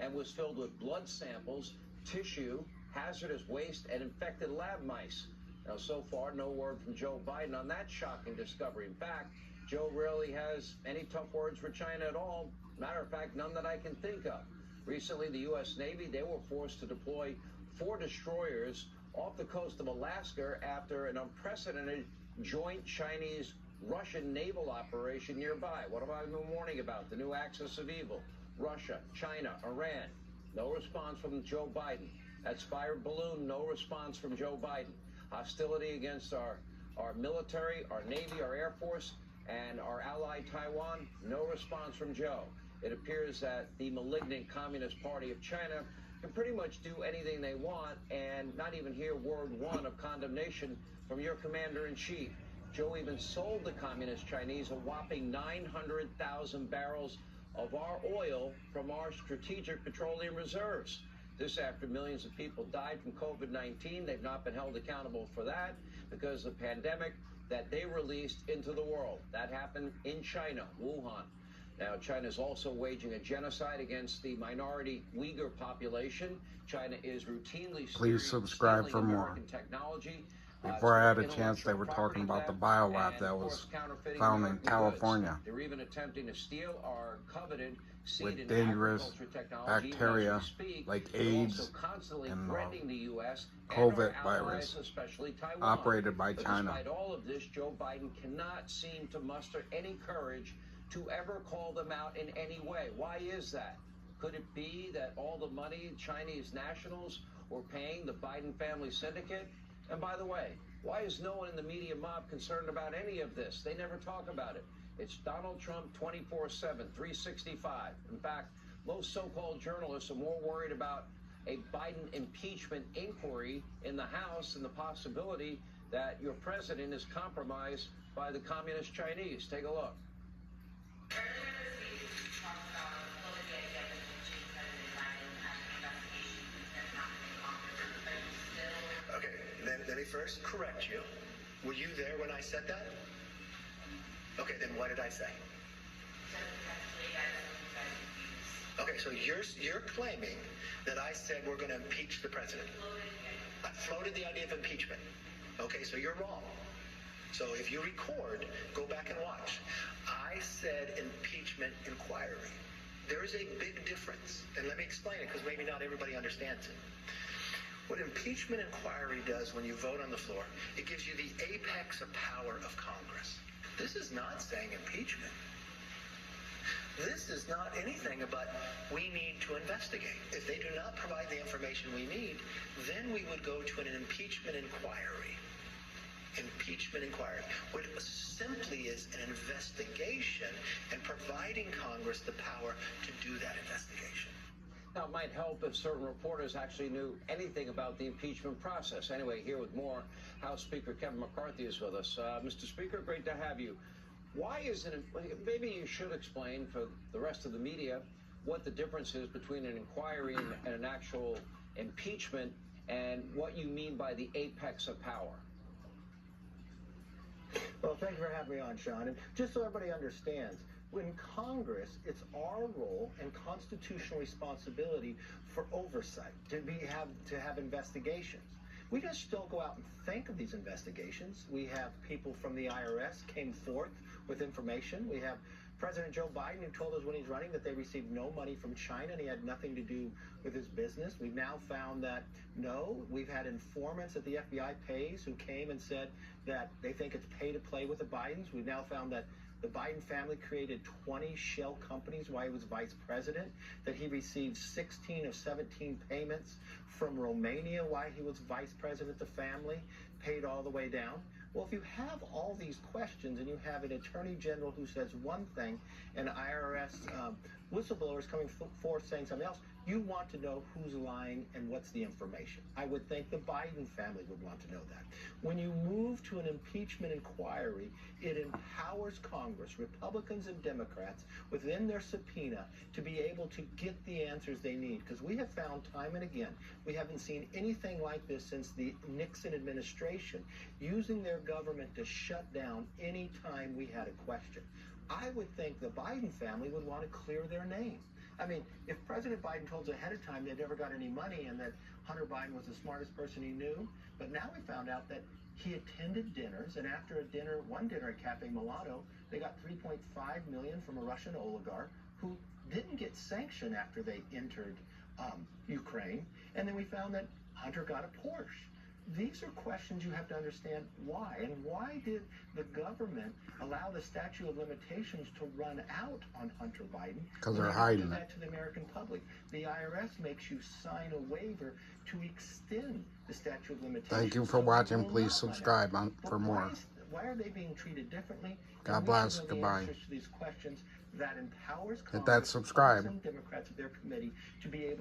and was filled with blood samples, tissue, hazardous waste, and infected lab mice. Now, so far, no word from Joe Biden on that shocking discovery. In fact, Joe rarely has any tough words for China at all. Matter of fact, none that I can think of. Recently, the U.S. Navy, they were forced to deploy 4 destroyers off the coast of Alaska after an unprecedented joint Chinese-Russian naval operation nearby. What have I been warning about? The new axis of evil. Russia, China, Iran. No response from Joe Biden. That spy balloon, no response from Joe Biden. Hostility against our military, our Navy, our Air Force, and our ally Taiwan, no response from Joe. It appears that the malignant Communist Party of China can pretty much do anything they want and not even hear word one of condemnation from your commander-in-chief. Joe even sold the Communist Chinese a whopping 900,000 barrels of our oil from our strategic petroleum reserves. This after millions of people died from COVID-19. They've not been held accountable for that because of the pandemic that they released into the world. That happened in China, Wuhan. Now, China is also waging a genocide against the minority Uyghur population. China is routinely Please subscribe for more. Technology. Before I had a chance, they were talking about the biolab that was found in California. They're even attempting to steal our coveted seed with dangerous bacteria like AIDS and COVID virus operated by China. Despite all of this, Joe Biden cannot seem to muster any courage to ever call them out in any way. Why is that? Could it be that all the money Chinese nationals were paying the Biden family syndicate? And by the way, why is no one in the media mob concerned about any of this? They never talk about it. It's Donald Trump 24/7, 365. In fact, most so-called journalists are more worried about a Biden impeachment inquiry in the House and the possibility that your president is compromised by the Communist Chinese. Take a look. Okay, let me first correct you. Were you there when I said that? Okay, then what did I say? Okay, so you're claiming that I said we're going to impeach the president. I floated the idea of impeachment. Okay, so you're wrong. So if you record, go back and watch. I said impeachment inquiry. There is a big difference. And let me explain it because maybe not everybody understands it. What impeachment inquiry does when you vote on the floor, it gives you the apex of power of Congress. This is not saying impeachment. This is not anything but we need to investigate. If they do not provide the information we need, then we would go to an impeachment inquiry. Impeachment inquiry, which simply is an investigation and providing Congress the power to do that investigation. Now, it might help if certain reporters actually knew anything about the impeachment process. Anyway, here with more, House Speaker Kevin McCarthy is with us. Mr. Speaker, great to have you. Why isn't it, maybe you should explain for the rest of the media what the difference is between an inquiry and an actual impeachment and what you mean by the apex of power. Well, thank you for having me on, Sean. And just so everybody understands, in Congress, it's our role and constitutional responsibility for oversight, to have investigations. We just don't go out and think of these investigations. We have people from the IRS came forth with information. We have President Joe Biden who told us when he's running that they received no money from China and he had nothing to do with his business. We've now found that no, we've had informants that the FBI pays who came and said that they think it's pay to play with the Bidens. We've now found that the Biden family created 20 shell companies while he was vice president, that he received 16 of 17 payments from Romania while he was vice president. The family paid all the way down. Well, if you have all these questions and you have an attorney general who says one thing and IRS whistleblowers coming forth saying something else, you want to know who's lying and what's the information. I would think the Biden family would want to know that. When you move to an impeachment inquiry, it empowers Congress, Republicans and Democrats, within their subpoena to be able to get the answers they need. Because we have found time and again, we haven't seen anything like this since the Nixon administration, using their government to shut down any time we had a question. I would think the Biden family would want to clear their name. I mean, if President Biden told us ahead of time they never got any money and that Hunter Biden was the smartest person he knew, but now we found out that he attended dinners, and after one dinner at Cafe Mulatto, they got $3.5 million from a Russian oligarch who didn't get sanctioned after they entered Ukraine, and then we found that Hunter got a Porsche. These are questions you have to understand why. And why did the government allow the statute of limitations to run out on Hunter Biden? Because they're They hiding do it. that to the American public. The IRS makes you sign a waiver to extend the statute of limitations. Thank you for so it watching. will Please not run out. subscribe But for more. Why are they being treated differently? God And we bless. should know the Goodbye. answers to these questions that empowers Hit that Congress, subscribe. Democrats of their committee to be able